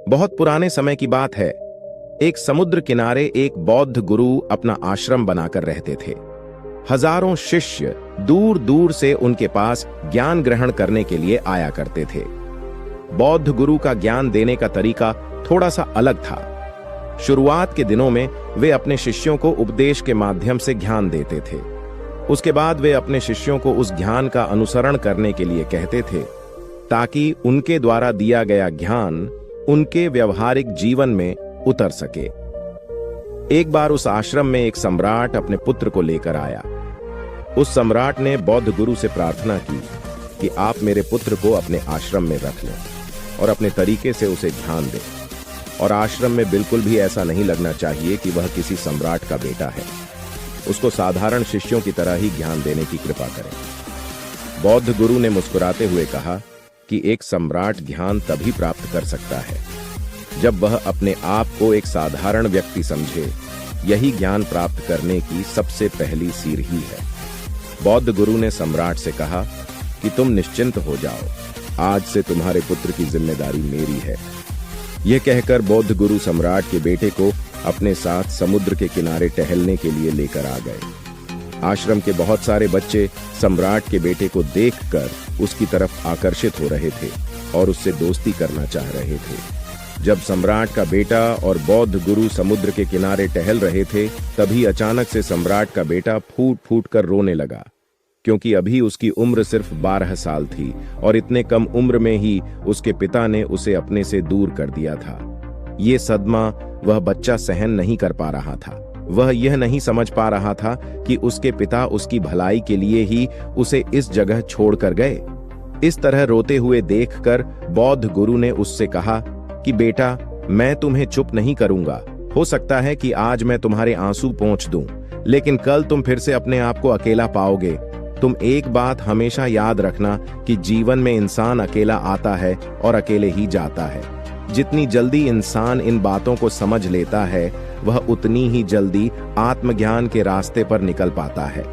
बहुत पुराने समय की बात है। एक समुद्र किनारे एक बौद्ध गुरु अपना आश्रम बनाकर रहते थे। हजारों शिष्य दूर दूर से उनके पास ज्ञान ग्रहण करने के लिए आया करते थे। बौद्ध गुरु का ज्ञान देने का तरीका थोड़ा सा अलग था। शुरुआत के दिनों में वे अपने शिष्यों को उपदेश के माध्यम से ज्ञान देते थे। उसके बाद वे अपने शिष्यों को उस ज्ञान का अनुसरण करने के लिए कहते थे, ताकि उनके द्वारा दिया गया ज्ञान उनके व्यवहारिक जीवन में उतर सके। एक बार उस आश्रम में एक सम्राट अपने पुत्र को लेकर आया। उस सम्राट ने बौद्ध गुरु से प्रार्थना की कि आप मेरे पुत्र को अपने आश्रम में रख लें और अपने तरीके से उसे ध्यान दें, और आश्रम में बिल्कुल भी ऐसा नहीं लगना चाहिए कि वह किसी सम्राट का बेटा है। उसको साधारण शिष्यों की तरह ही ज्ञान देने की कृपा करें। बौद्ध गुरु ने मुस्कुराते हुए कहा कि एक सम्राट ज्ञान तभी प्राप्त कर सकता है जब वह अपने आप को एक साधारण व्यक्ति समझे। यही ज्ञान प्राप्त करने की सबसे पहली सीढ़ी है। बौद्ध गुरु ने सम्राट से कहा कि तुम निश्चिंत हो जाओ, आज से तुम्हारे पुत्र की जिम्मेदारी मेरी है। यह कहकर बौद्ध गुरु सम्राट के बेटे को अपने साथ समुद्र के किनारे टहलने के लिए लेकर आ गए। आश्रम के बहुत सारे बच्चे सम्राट के बेटे को देखकर उसकी तरफ आकर्षित हो रहे थे और उससे दोस्ती करना चाह रहे थे। जब सम्राट का बेटा और बौद्ध गुरु समुद्र के किनारे टहल रहे थे, तभी अचानक से सम्राट का बेटा फूट फूट कर रोने लगा, क्योंकि अभी उसकी उम्र सिर्फ 12 साल थी और इतने कम उम्र में ही उसके पिता ने उसे अपने से दूर कर दिया था। ये सदमा वह बच्चा सहन नहीं कर पा रहा था। वह यह नहीं समझ पा रहा था कि उसके पिता उसकी भलाई के लिए ही उसे इस जगह छोड़कर गए। इस तरह रोते हुए देखकर बौद्ध गुरु ने उससे कहा कि बेटा, मैं तुम्हें चुप नहीं करूंगा। हो सकता है कि आज मैं तुम्हारे आंसू पोंछ दूं, लेकिन कल तुम फिर से अपने आप को अकेला पाओगे। तुम एक बात हमेशा याद रखना कि जीवन में इंसान अकेला आता है और अकेले ही जाता है। जितनी जल्दी इंसान इन बातों को समझ लेता है, वह उतनी ही जल्दी आत्मज्ञान के रास्ते पर निकल पाता है।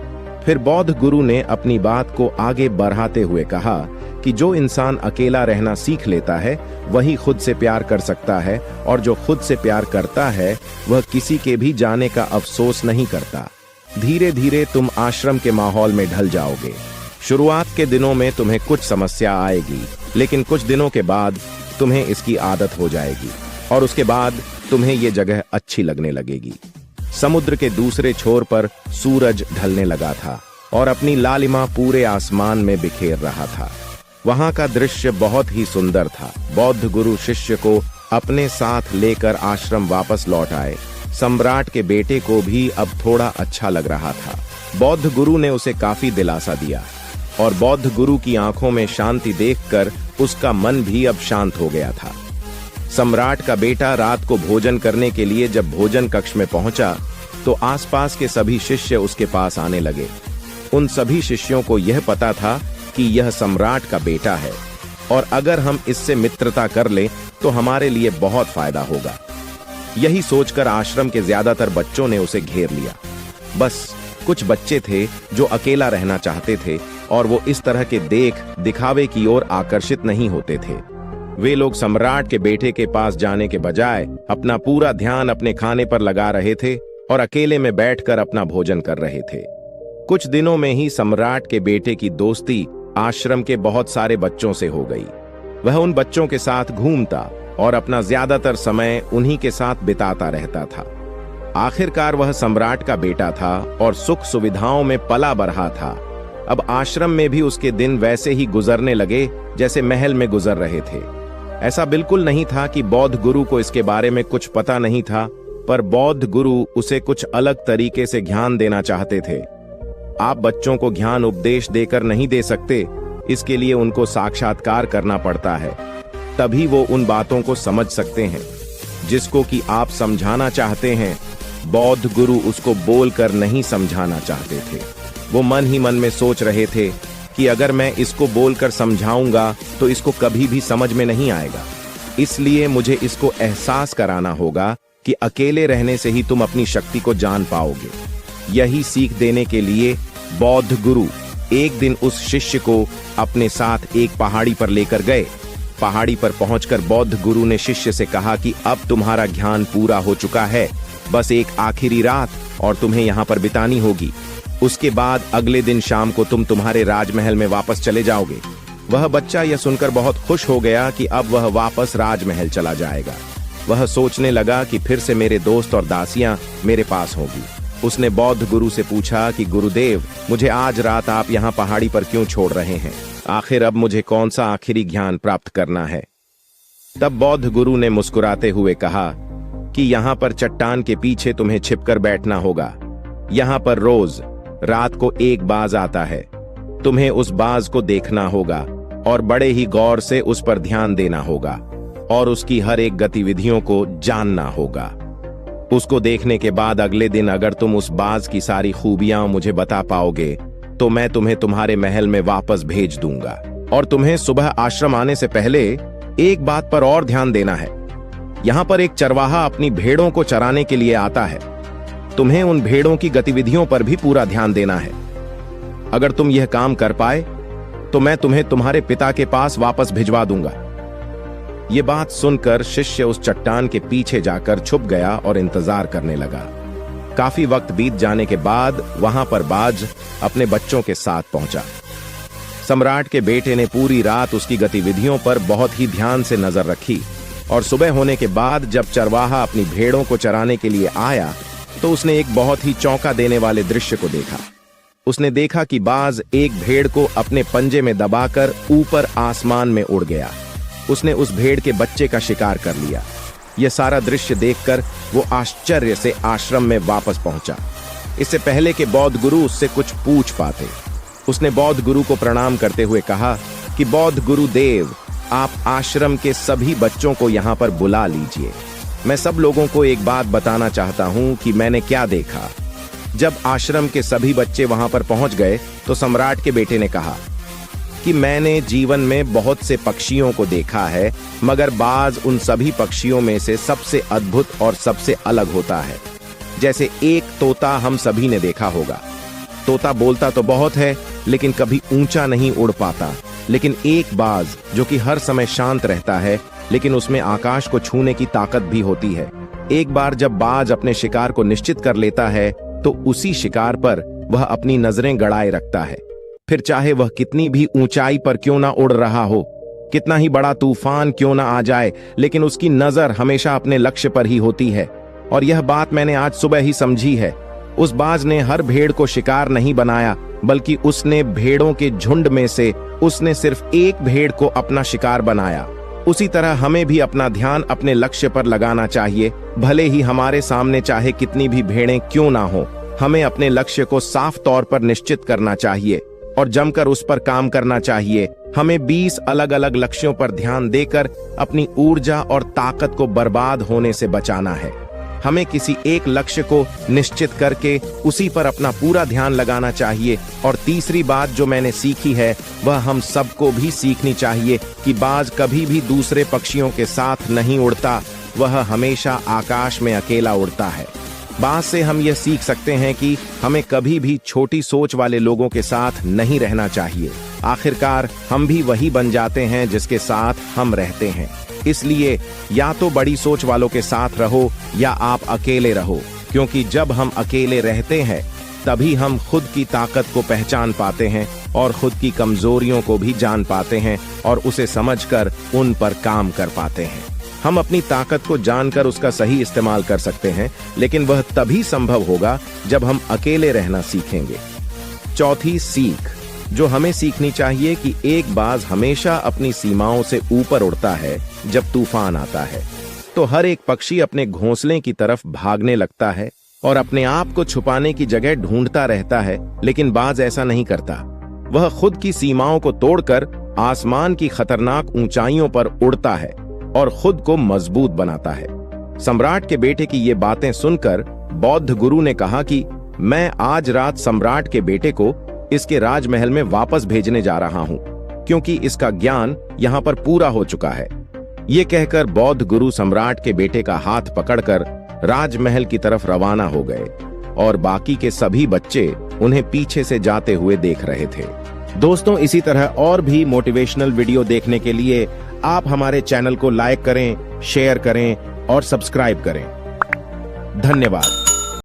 फिर बौद्ध गुरु ने अपनी बात को आगे बढ़ाते हुए कहा कि जो इंसान अकेला रहना सीख लेता है, वही खुद से प्यार कर सकता है, और जो खुद से प्यार करता है, वह किसी के भी जाने का अफसोस नहीं करता। धीरे धीरे तुम आश्रम के माहौल में ढल जाओगे। शुरुआत के दिनों में तुम्हें कुछ समस्या आएगी, लेकिन कुछ दिनों के बाद तुम्हें इसकी आदत हो जाएगी और उसके बाद तुम्हें ये जगह अच्छी लगने लगेगी। समुद्र के दूसरे छोर पर सूरज ढलने लगा था और अपनी लालिमा पूरे आसमान में बिखेर रहा था। वहां का दृश्य बहुत ही सुंदर था। बौद्ध गुरु शिष्य को अपने साथ लेकर आश्रम वापस लौट आए। सम्राट के बेटे को भी अब थोड़ा अच्छा लग रहा था। बौद्ध गुरु ने उसे काफी दिलासा दिया और बौद्ध गुरु की आंखों में शांति देखकर उसका मन भी अब शांत हो गया था। सम्राट का बेटा रात को भोजन करने के लिए जब भोजन कक्ष में पहुंचा, तो आसपास के सभी शिष्य उसके पास आने लगे। उन सभी शिष्यों को यह पता था कि यह सम्राट का बेटा है और अगर हम इससे मित्रता कर लें तो हमारे लिए बहुत फायदा होगा। यही सोचकर आश्रम के ज्यादातर बच्चों ने उसे घेर लिया। बस कुछ बच्चे थे जो अकेला रहना चाहते थे और वो इस तरह के दिखावे की ओर आकर्षित नहीं होते थे। वे लोग सम्राट के बेटे के पास जाने के बजाय अपना पूरा ध्यान अपने खाने पर लगा रहे थे और अकेले में बैठकर अपना भोजन कर रहे थे। कुछ दिनों में ही सम्राट के बेटे की दोस्ती आश्रम के बहुत सारे बच्चों से हो गई। वह उन बच्चों के साथ घूमता और अपना ज्यादातर समय उन्हीं के साथ बिताता रहता था। आखिरकार वह सम्राट का बेटा था और सुख सुविधाओं में पला बढ़ा था। अब आश्रम में भी उसके दिन वैसे ही गुजरने लगे जैसे महल में गुजर रहे थे। ऐसा बिल्कुल नहीं था कि बौद्ध गुरु को इसके बारे में कुछ पता नहीं था, पर बौद्ध गुरु उसे कुछ अलग तरीके से ज्ञान देना चाहते थे। आप बच्चों को ज्ञान उपदेश देकर नहीं दे सकते, इसके लिए उनको साक्षात्कार करना पड़ता है, तभी वो उन बातों को समझ सकते हैं जिसको कि आप समझाना चाहते हैं। बौद्ध गुरु उसको बोलकर नहीं समझाना चाहते थे। वो मन ही मन में सोच रहे थे कि अगर मैं इसको बोलकर समझाऊंगा तो इसको कभी भी समझ में नहीं आएगा, इसलिए मुझे इसको एहसास कराना होगा कि अकेले रहने से ही तुम अपनी शक्ति को जान पाओगे। यही सीख देने के लिए बौद्ध गुरु एक दिन उस शिष्य को अपने साथ एक पहाड़ी पर लेकर गए। पहाड़ी पर पहुंचकर बौद्ध गुरु ने शिष्य से कहा कि अब तुम्हारा ज्ञान पूरा हो चुका है, बस एक आखिरी रात और तुम्हें यहाँ पर बितानी होगी। उसके बाद अगले दिन शाम को तुम तुम्हारे राजमहल में वापस चले जाओगे। वह बच्चा यह सुनकर बहुत खुश हो गया कि अब वह वापस राजमहल चला जाएगा। वह सोचने लगा कि फिर से मेरे दोस्त और दासियां मेरे पास होंगी। उसने बौद्ध गुरु से पूछा कि गुरुदेव, मुझे आज रात आप यहाँ पहाड़ी पर क्यों छोड़ रहे हैं? आखिर अब मुझे कौन सा आखिरी ज्ञान प्राप्त करना है? तब बौद्ध गुरु ने मुस्कुराते हुए कहा कि यहाँ पर चट्टान के पीछे तुम्हें छिपकर बैठना होगा। यहाँ पर रोज रात को एक बाज आता है, तुम्हें उस बाज को देखना होगा और बड़े ही गौर से उस पर ध्यान देना होगा और उसकी हर एक गतिविधियों को जानना होगा। उसको देखने के बाद अगले दिन अगर तुम उस बाज की सारी खूबियां मुझे बता पाओगे तो मैं तुम्हें तुम्हारे महल में वापस भेज दूंगा। और तुम्हें सुबह आश्रम आने से पहले एक बात पर और ध्यान देना है। यहाँ पर एक चरवाहा अपनी भेड़ों को चराने के लिए आता है। तुम्हें उन भेड़ों की गतिविधियों पर भी पूरा ध्यान देना है। अगर तुम यह काम कर पाए तो मैं तुम्हें तुम्हारे पिता के पास वापस भिजवा दूंगा। ये बात सुनकर शिष्य उस चट्टान के पीछे जाकर छुप गया और इंतजार करने लगा। काफी वक्त बीत जाने के बाद वहां पर बाज अपने बच्चों के साथ पहुंचा। सम्राट के बेटे ने पूरी रात उसकी गतिविधियों पर बहुत ही ध्यान से नजर रखी और सुबह होने के बाद जब चरवाहा अपनी भेड़ों को चराने के लिए आया तो उसने एक बहुत ही चौंका देने वाले दृश्य को देखा। उसने देखा कि बाज एक भेड़ को अपने पंजे में दबाकर ऊपर आसमान में उड़ गया। उसने उस भेड़ के बच्चे का शिकार कर लिया। यह सारा दृश्य देखकर वो आश्चर्य से आश्रम में वापस पहुंचा। इससे पहले कि बौद्ध गुरु उससे कुछ पूछ पाते, उसने बौद्ध गुरु को प्रणाम करते हुए कहा कि बौद्ध गुरुदेव, आप आश्रम के सभी बच्चों को यहाँ पर बुला लीजिए। मैं सब लोगों को एक बात बताना चाहता हूँ कि मैंने क्या देखा। जब आश्रम के सभी बच्चे वहां पर पहुंच गए तो सम्राट के बेटे ने कहा कि मैंने जीवन में बहुत से पक्षियों को देखा है, मगर बाज उन सभी पक्षियों में से सबसे अद्भुत और सबसे अलग होता है। जैसे एक तोता हम सभी ने देखा होगा। तोता बोलता तो बहुत है लेकिन कभी ऊंचा नहीं उड़ पाता, लेकिन एक बाज जो कि हर समय शांत रहता है लेकिन उसमें आकाश को छूने की ताकत भी होती है। एक बार जब बाज अपने शिकार को निश्चित कर लेता है तो उसी शिकार पर वह अपनी नजरें गड़ाए रखता है। फिर चाहे वह कितनी भी ऊंचाई पर क्यों ना उड़ रहा हो, कितना ही बड़ा तूफान क्यों ना आ जाए, लेकिन उसकी नजर हमेशा अपने लक्ष्य पर ही होती है। और यह बात मैंने आज सुबह ही समझी है। उस बाज ने हर भेड़ को शिकार नहीं बनाया, बल्कि उसने भेड़ों के झुंड में से उसने सिर्फ एक भेड़ को अपना शिकार बनाया। उसी तरह हमें भी अपना ध्यान अपने लक्ष्य पर लगाना चाहिए। भले ही हमारे सामने चाहे कितनी भी भेड़ें क्यों ना हो, हमें अपने लक्ष्य को साफ तौर पर निश्चित करना चाहिए और जमकर उस पर काम करना चाहिए। हमें 20 अलग अलग लक्ष्यों पर ध्यान देकर अपनी ऊर्जा और ताकत को बर्बाद होने से बचाना है। हमें किसी एक लक्ष्य को निश्चित करके उसी पर अपना पूरा ध्यान लगाना चाहिए। और तीसरी बात जो मैंने सीखी है वह हम सबको भी सीखनी चाहिए कि बाज कभी भी दूसरे पक्षियों के साथ नहीं उड़ता, वह हमेशा आकाश में अकेला उड़ता है। बाज से हम यह सीख सकते हैं कि हमें कभी भी छोटी सोच वाले लोगों के साथ नहीं रहना चाहिए। आखिरकार हम भी वही बन जाते हैं जिसके साथ हम रहते हैं। इसलिए या तो बड़ी सोच वालों के साथ रहो या आप अकेले रहो, क्योंकि जब हम अकेले रहते हैं तभी हम खुद की ताकत को पहचान पाते हैं और खुद की कमजोरियों को भी जान पाते हैं और उसे समझकर उन पर काम कर पाते हैं। हम अपनी ताकत को जानकर उसका सही इस्तेमाल कर सकते हैं, लेकिन वह तभी संभव होगा जब हम अकेले रहना सीखेंगे। चौथी सीख जो हमें सीखनी चाहिए कि एक बाज हमेशा अपनी सीमाओं से ऊपर उड़ता है। जब तूफान आता है तो हर एक पक्षी अपने घोंसले की तरफ भागने लगता है और अपने आप को छुपाने की जगह ढूंढता रहता है, लेकिन बाज ऐसा नहीं करता। वह खुद की सीमाओं को तोड़कर आसमान की खतरनाक ऊंचाइयों पर उड़ता है और खुद को मजबूत बनाता है। सम्राट के बेटे की ये बातें सुनकर बौद्ध गुरु ने कहा कि मैं आज रात सम्राट के बेटे को इसके राजमहल में वापस भेजने जा रहा हूं, क्योंकि इसका ज्ञान यहां पर पूरा हो चुका है। ये कहकर बौद्ध गुरु सम्राट के बेटे का हाथ पकड़कर राजमहल की तरफ रवाना हो गए और बाकी के सभी बच्चे उन्हें पीछे से जाते हुए देख रहे थे। दोस्तों, इसी तरह और भी मोटिवेशनल वीडियो देखने के लिए आप हमारे चैनल को लाइक करें, शेयर करें और सब्सक्राइब करें। धन्यवाद।